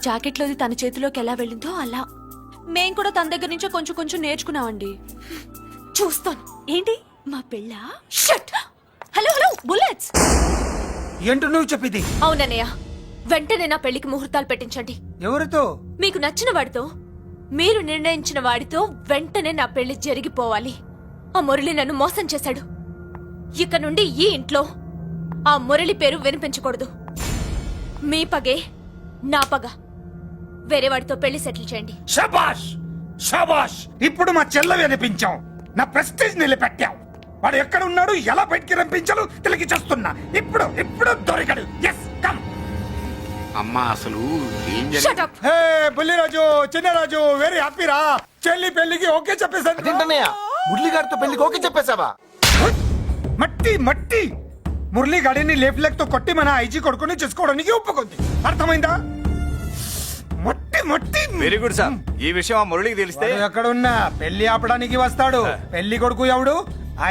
జాకెట్లోది తన చేతిలోకి ఎలా వెళ్ళిందో అలా మేం కూడా తన దగ్గర నుంచే కొంచెం కొంచెం నేర్చుకున్నామండి. చూస్తాను. ఏంటి మా పెళ్ళ? షట్. Hello hello bullets. ఏంటో నువ్వు చెప్పింది? అవునన్నయ్య, వెంటనే నా పెళ్లికి ముహూర్తాలు పెట్టించండి. ఎవరితో? మీకు నచ్చిన వాడితో, మీరు నిర్ణయించిన వాడితో వెంటనే నా పెళ్లి జరిగిపోవాలి. ఆ మురళి నన్ను మోసం చేశాడు. ఇక నుండి ఈ ఇంట్లో ఆ మురళి పేరు వినిపించకూడదు. మీ పగే నా పగ. వేరే వాడితో పెళ్లి సెటిల్ చేయండి. శబాష్ శబాష్. ఇప్పుడు మా చెల్ల వినిపించాం, నా ప్రెస్టేజ్ నిలబెట్టావు. వాడు ఎక్కడ ఉన్నాడు, ఎలా బయటికి రంపించాలో తెలికి చేస్తున్నా. ఇప్పుడు ఇప్పుడు దొరికాడు. Yes come. అమ్మా అసలు ఏం Shut up. హే బుల్లిరాజు, చిన్నరాజు, వెరీ హ్యాపీ రా. చెల్లి పెళ్లికి ఓకే చెప్పేశాను. అదేంటన్నయ్య, మురళి గారితో పెళ్లికి ఓకే చెప్పేశావా? మట్టి మట్టి. మురళి గాడిని లేఫ్ లెగ్ తో కొట్టి మన ఐజీ కొడుకుని చేసుకోవడానికి ఒప్పుకుంది. అర్థమైందా? మట్టి మట్టి. Very good sir. ఈ విషయం ఆ మురళికి తెలిస్తే వాడు ఎక్కడున్నా పెళ్లి ఆపడానికి వస్తాడు. పెళ్లి కొడుకు ఎవడు?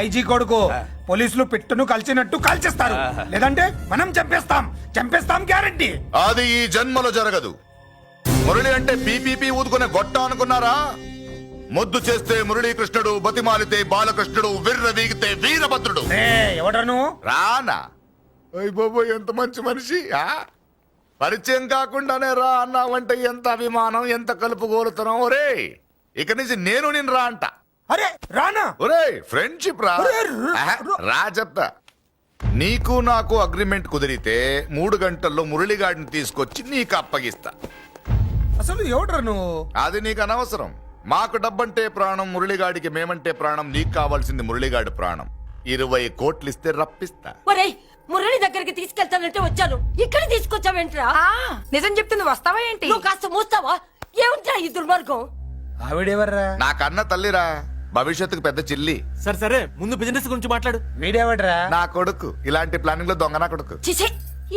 ఐజీ కొడుకు. పోలీసులు పెట్టును కలిసినట్టు కాల్చేస్తారు, లేదంటే మనం చంపేస్తాం. చంపేస్తాం గ్యారంటీ. అది ఈ జన్మలో జరగదు. మురళి అంటే పీపీపీ ఊదుకునే గొట్ట అనుకున్నారా? ముద్దు చేస్తే మురళీకృష్ణుడు, బతిమాలితే బాలకృష్ణుడు, విర్ర వీగితే వీరభద్రుడు. ఎవడను? రానా? అయ్ బాబోయ్, ఎంత మంచి మనిషి. పరిచయం కాకుండానే రా అన్నావంటే ఎంత అభిమానం, ఎంత కలుపుగోలుతున్నాం. ఒరే, ఇక నుంచి నేను రా అంట. అరే రానా? ఒరే, ఫ్రెండ్షిప్ రా. ఆహా, రా చెప్తా. నీకు నాకు అగ్రిమెంట్ కుదిరితే 3 గంటల్లో మురళిగాడిని తీసుకొచ్చి నీకు అప్పగిస్తా. అసలు ఎవడరా నువ్వు? అది నీకు అనవసరం. మాకు డబ్బంటే ప్రాణం, మురళిగాడికి మేమంటే ప్రాణం. నీకు కావాల్సింది మురళిగాడి ప్రాణం. 20 కోట్లు ఇస్తే రప్పిస్తా. ఒరేయ్, మురళి దగ్గరికి తీసుకెళ్తానంటే వచ్చాను, ఇక్కడ తీసుకొచ్చావేంట్రా? నిజం చెప్తే నువ్వు వస్తావా ఏంటి? నువ్వు కాస్త మూస్తావా? ఏమిట్రా ఈ దుర్మార్గం? ఆవిడెవర్రా? నా కన్న తల్లిరా, భవిష్యత్తుకు పెద్ద చిల్లి. సరే సరే, ముందు బిజినెస్ గురించి మాట్లాడు. వీడెవడ్రా? నా కొడుకు. ఇలాంటి ప్లానింగ్ లో దొంగ నా కొడుకు. చిచి,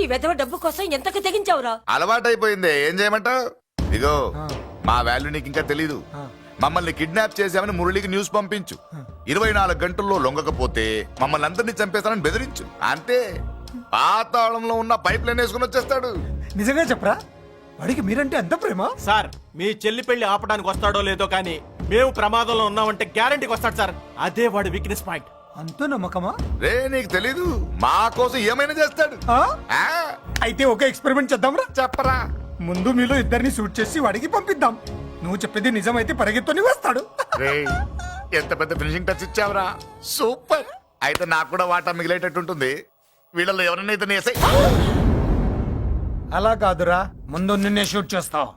ఈ వెధవ డబ్బు కోసం ఎంతకు తెగించావురా? అలవాటైపోయింది, ఏం చేయమంటావు? ఇగో, మా వాల్యూ నీకు ఇంకా తెలీదు. మమ్మల్ని కిడ్నాప్ చేశామని మురళికి న్యూస్ పంపించు. 24 గంటల్లో లొంగకపోతే మమ్మల్ని అందరినీ చంపేస్తానని బెదిరించు. అంతే. పాతాళంలో ఉన్న పైప్ లైన్ వేసుకుని వచ్చేస్తాడు. నిజంగా చెప్పరా? వాడికి మీరంటే ఎంత ప్రేమ? సార్, మీ చెల్లి పెళ్లి ఆపడానికి వస్తాడో లేదో కానీ మేము ప్రమాదంలో ఉన్నామంటే గ్యారంటీకి వస్తాడు సార్. అదే వాడి వీక్నెస్ పాయింట్. అంత నమ్మకమా? రే, నీకు తెలీదు, మా కోసం ఏమైనా చేస్తాడు. ఆ? ఆ, అయితే ఒక ఎక్స్పెరిమెంట్ చేద్దాంరా. చెప్పరా. ముందు మీలో ఇద్దరిని షూట్ చేసి వాడికి పంపిద్దాం. నువ్వు చెప్పేది నిజమైతే పరిగెత్తుని వస్తాడు. రే, ఎంత పెద్ద ఫినిషింగ్ టచ్ ఇచ్చావురా. సూపర్. అయితే నాకు కూడా వాటా మిగిలేటట్టు ఉంటుంది. వీళ్ళలో ఎవరైనా ఇతను వేసాయి. అలా కాదురా, ముందు నిన్నే షూట్ చేస్తావు.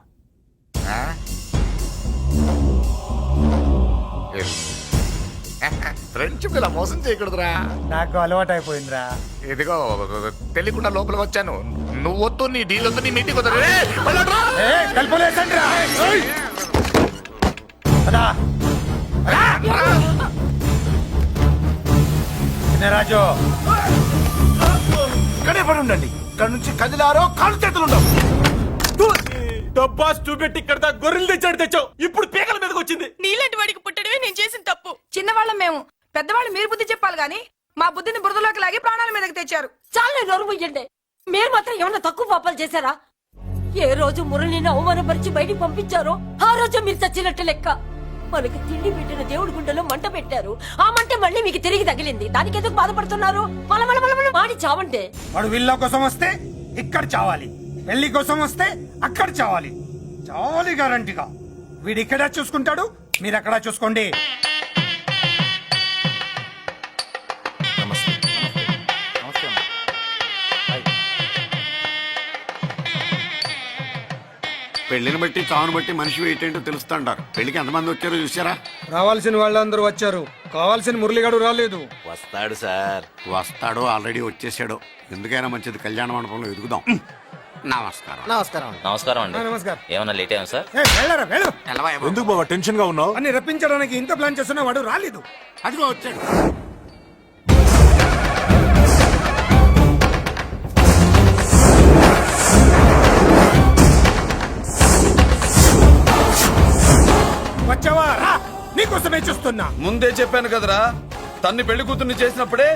ఫ్రెండ్షిప్ ఇలా మోసం చేయకూడదురా. నాకు అలవాటు అయిపోయిందిరా. ఇదిగో, తెలియకుండా లోపల వచ్చాను. నువ్వు వద్దు, నీ డీల్ వద్దు, నీ మీటింగ్ వద్దు. కలుపులేసండిరా. రాజు, ఇక్కడే పడి ఉండండి. ఇక్కడ నుంచి కదిలారో కాళ్ళు చేతులు ఉండవు. డబ్బాస్ చూపెట్టి ఇక్కడ దాకా గొర్రెలు తెచ్చావు. ఇప్పుడు పీకల మీదకి వచ్చింది. నీలాంటి వాడికి పుట్టడమే నేను చేసిన తప్పు. చిన్నవాళ్ళం మేము, పెద్దవాళ్ళు మీరు బుద్ధి చెప్పాలి గాని మా బుద్ధిని బురదలోకి లాగి ప్రాణాల మీదకి తెచ్చారు. చాలా నోరు ముయ్యండి. మీరు మాత్రం ఏమన్నా తక్కువ పాపాలు చేశారా? ఏ రోజు మురళిని అవమానపరిచి బయటికి పంపించారో ఆ రోజు మీరు చచ్చినట్టు లెక్క. మనకి తిండి పెట్టిన దేవుడి గుండెలో మంట పెట్టారు. ఆ మంట మళ్ళీ మీకు తిరిగి తగిలింది. దానికి ఎందుకు బాధపడుతున్నారు? మాడి చావంటే. వాడు విల్లా కోసం వస్తే ఇక్కడ చావాలి, పెళ్లి కోసం వస్తే అక్కడ చావాలి. చావాలి గ్యారంటీగా. వీడు ఇక్కడ చూసుకుంటాడు, మీరు అక్కడ చూసుకోండి. పెళ్లిని బట్టి చావును బట్టి మనిషి ఏంటంటో తెలుస్తుంటారు. పెళ్లికి ఎంతమంది వచ్చారో చూసారా? రావాల్సిన వాళ్ళందరూ వచ్చారు, కావాల్సిన మురళిగాడు రాలేదు. వస్తాడు సార్. వస్తాడో ఆల్రెడీ వచ్చేసాడో. ఎందుకైనా మంచిది కళ్యాణ మండపంలో ఎదుగుదాం. నమస్కారం. నమస్కారం. నమస్కారం అండి. నమస్కారం. ఏమన్నా లేట్ అయ్యాం సార్? వెళ్ళరా వెళ్ళు. ఎందుకు బాబా టెన్షన్ గా ఉన్నావు? అని రప్పించడానికి ఇంత ప్లాన్ చేస్తున్నా వాడు రాలేదు. అదిగో వచ్చాడు. వచ్చావా? రా, నీకోసమే చూస్తున్నా. ముందే చెప్పాను కదరా, తన్ని పెళ్లి కూతుర్ని చేసినప్పుడే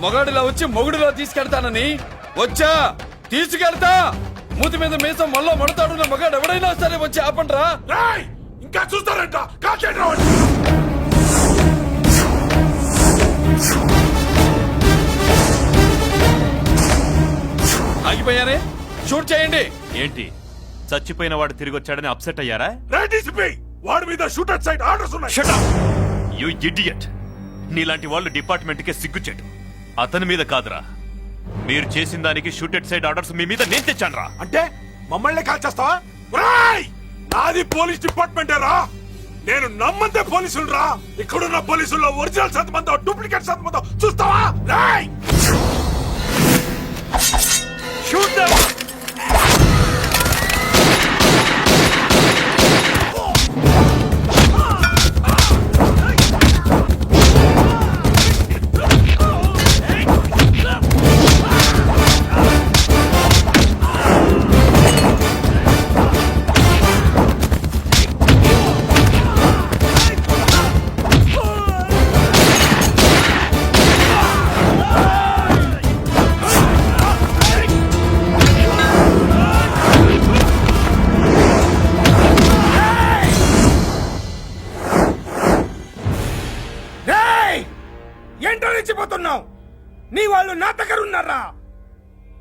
మొగాడిలా వచ్చి మొగుడిలో తీసుకెళ్తానని. వచ్చా, తీసుకెళ్తా. మూతి మీద మీసం మళ్ళా మడతాడున్న మగాడు ఎవడైనా సరే వచ్చి ఆపండ్రా. ఇంకా చూస్తారంట కాల్చేయండి. ఆగిపోయానే, షూట్ చేయండి. ఏంటి చచ్చిపోయిన వాడు తిరిగి వచ్చాడని అప్సెట్ అయ్యారా? వాడి మీద షూటర్ సైడ్ ఆర్డర్స్ ఉన్నాయి. Shut up! You idiot! నీలాంటి వాళ్ళు డిపార్ట్మెంట్ కే సిగ్గుచెట్టు. అతని మీద కాదురా, మీరు చేసిన దానికి షూటెడ్ సైడ్ ఆర్డర్స్ మీ మీద నేను తెచ్చానురా. అంటే మమ్మల్ని కాల్ చేస్తావా? నాది పోలీస్ డిపార్ట్మెంటే రా. నేను నమ్మంతే పోలీసులు రా. ఇక్కడున్న పోలీసుల్లో ఒరిజినల్ సత్మంతో డూప్లికేట్ సత్మంతో చూస్తావా? Roy shoot them. ఏంటో రెచ్చిపోతున్నావు? నీ వాళ్ళు నా దగ్గర ఉన్నారా?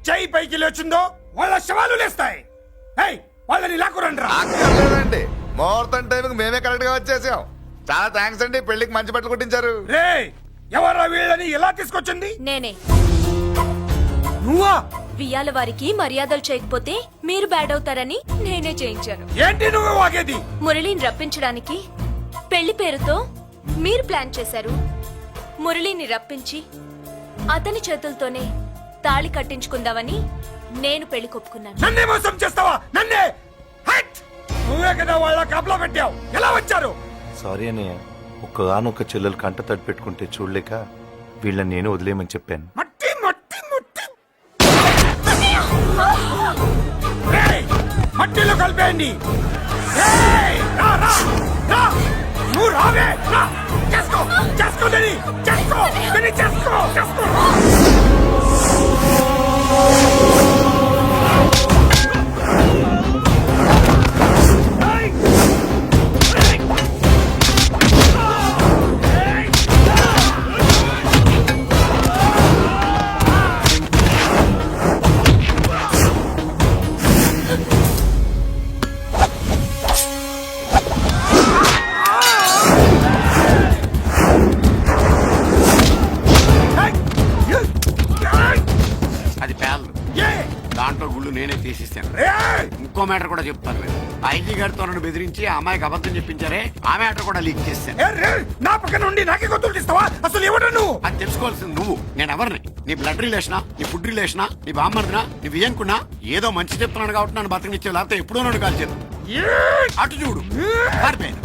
చెయ్యి పైకి లేచిందో వాళ్ళ శవాలు లేస్తాయి. వాళ్ళని లాక్కురండి రా. అక్కర్లేదండి, ముహూర్తం టైంకి మేమే కరెక్ట్ గా వచ్చేసాం. చాలా థ్యాంక్స్ అండి, పెళ్లికి మంచి బట్టలు కుట్టించారు. రే ఎవరా వీళ్ళని ఎలా తీసుకొచ్చింది? నేనే. నువ్వా? వియ్యాల వారికి మర్యాదలు చేయకపోతే మీరు బ్యాడ్ అవుతారని నేనే చేయించాను. ఏంటి నువ్వు వాగేది? మురళిని రప్పించడానికి పెళ్లి పేరుతో మీరు ప్లాన్ చేశారు. మురళిని రప్పించి అతని చేతులతోనే తాళి కట్టించుకుందామని నేను పెళ్లి కొప్పుకున్నాను. నన్నే మోసం చేస్తావా? నన్నే హట్! నువ్వే కదా వాళ్ళ కాపలా పెట్టావు. ఎలా వచ్చారు? సారీ అన్నయ్య, ఒక్కగానొక్క చెల్లెలు కంట తడి పెట్టుకుంటే చూడలేక వీళ్ళని నేను వదిలేయమని చెప్పాను. మట్టి మట్టి మట్టి రేయ్, మట్టిలో కలిపేయండి. రేయ్, రా, రా, రా. నువ్వు రావే, రా. చేసుకో చేసుకో దని, చేసుకో దని, చేసుకో చేసుకో. అది పేలదు. దాంట్లో గుళ్ళు నేనే తీసిస్తాను. ఇంకో మ్యాటర్ కూడా చెప్తాను. ఐజీ గారితో నన్ను బెదిరించి ఆ అమ్మాయికి అబద్ధం చెప్పించారే, ఆ మ్యాటర్ కూడా లీక్ చేస్తాను. నా పక్కన ఉండి నాకే గొంతులు తీస్తావా? అసలు ఎవడు నువ్వు? అది తెలుసుకోవాల్సింది నువ్వు. నేను ఎవరిని? నీ బ్లడ్ రిలేషనా, నీ ఫుడ్ రిలేషనా, నీ బామ్మర్దినా, నీ వియ్యంకున్నా? ఏదో మంచి చెప్తున్నాడు కాబట్టి నన్ను బతకనిచ్చే, లేకపోతే ఎప్పుడో నన్ను కాల్చేది. అటు చూడు, పారిపోయాను.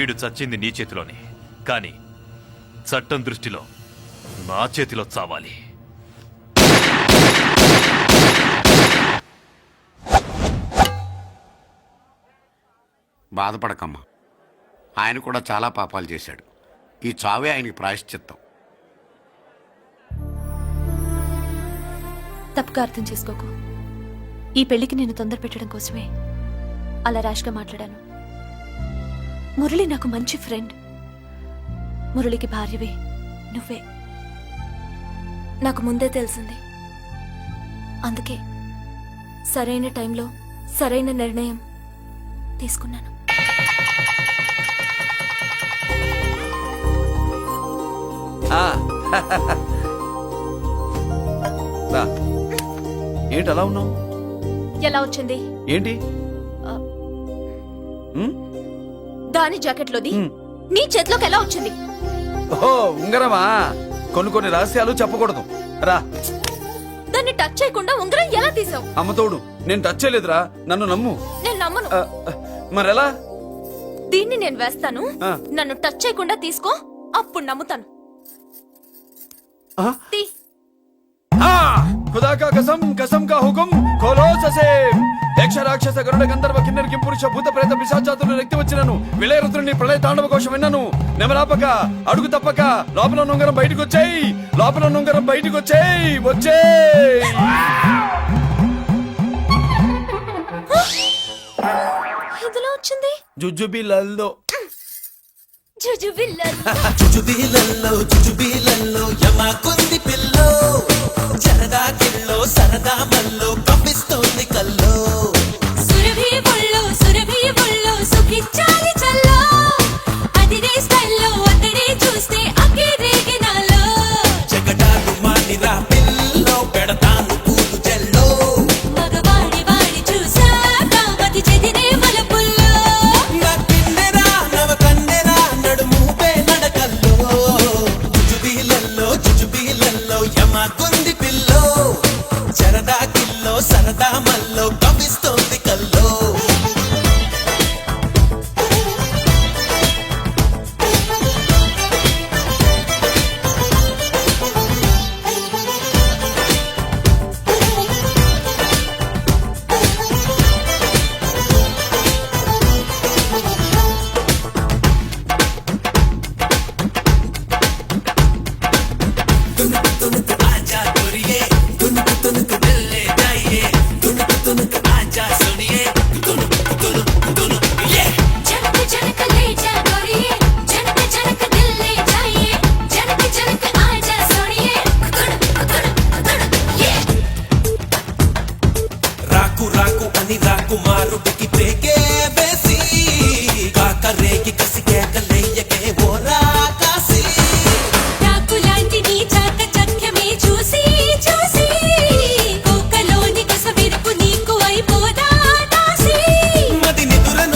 వీడు చచ్చింది నీ చేతిలోనే, కానీ చట్టం దృష్టిలో నా చేతిలో చావాలి. బాధపడకమ్మా, ఆయన కూడా చాలా పాపాలు చేశాడు. ఈ చావే ఆయనకి ప్రాయశ్చిత్తం. తప్పుగా అర్థం చేసుకోకు. ఈ పెళ్లికి నేను తొందర పెట్టడం కోసమే అలా ర్యాష్గా మాట్లాడాను. మురళి నాకు మంచి ఫ్రెండ్. మురళికి భార్యవే నువ్వే. నాకు ముందే తెలిసింది. అందుకే సరైన టైంలో సరైన నిర్ణయం తీసుకున్నాను. ఏంటి అలా ఉన్నావు? ఎలా వచ్చింది? ఏంటి? దాని జాకెట్లోది నీ చేతిలోకి ఎలా వచ్చింది? ఓహో, ఉంగరమా? కొన్ని రహస్యాలు చెప్పకూడదు. రా. దాన్ని టచ్ చేయకుండా ఉంగరం ఎలా తీసావు? అమ్మతోడు, నేను టచ్ చేయలేదురా, నన్ను నమ్ము. నేను నమ్మను. మరెలా? దీన్ని నేను వేస్తాను, ఆ. నన్ను టచ్ చేయకుండా తీసుకో, అప్పుడు నమ్ముతాను. తీ. खुदा का कसम का हुकुम खोलो ससे యక్ష రాక్షస గరుడ గంధర్వ కిన్నెర కింపురుష భూత ప్రేత పిశాచాతులు రక్తి వచ్చినను విలయరుద్రుని ప్రళయ తాండవ కోశం విన్నను నెమరాపక అడుగు తప్పక లోపల నుంగరం బయటకు వచ్చేయి, లోపల నుంగరం బయటకు వచ్చేయి, వచ్చేయి. ఇదిలా వచ్చింది జుజుబిలల్లో జుజుబీలల్లో యమాకుంది పిల్లో, జరదా కిల్లో సరదా మల్లో కంపిస్తోంది కల్లో. సురభి బుళ్ళు సుఖించాలి చల్లో, అదిరే స్టైల్లో అతడే చూస్తే అకే రేగినాలో. జగడాలు మానిరా పిల్లో, పెడతాను పూలు జల్లో. మగవాడి వాడి చూసాక మతి చెదిరే మలపుల్లో. నా కిన్నెరా నవ కన్నెరా నడుమూపే నడకల్లో. జుజుబీలల్లో యమాకుంది పిల్లో, జరదా కిల్లో సరదా మల్లో కవిస్తోంది కల్లో. आजा गोरिये तुनुक तुनुक दिल ले जाइए, तुनुक आजा सुनिए, तुनुक ये. जनक ले जा गोरिये, जनक दिल ले जाइए, जनक आजा सुनिए, तुनुक ये. राकू అని రాకుమారుడికి పేకే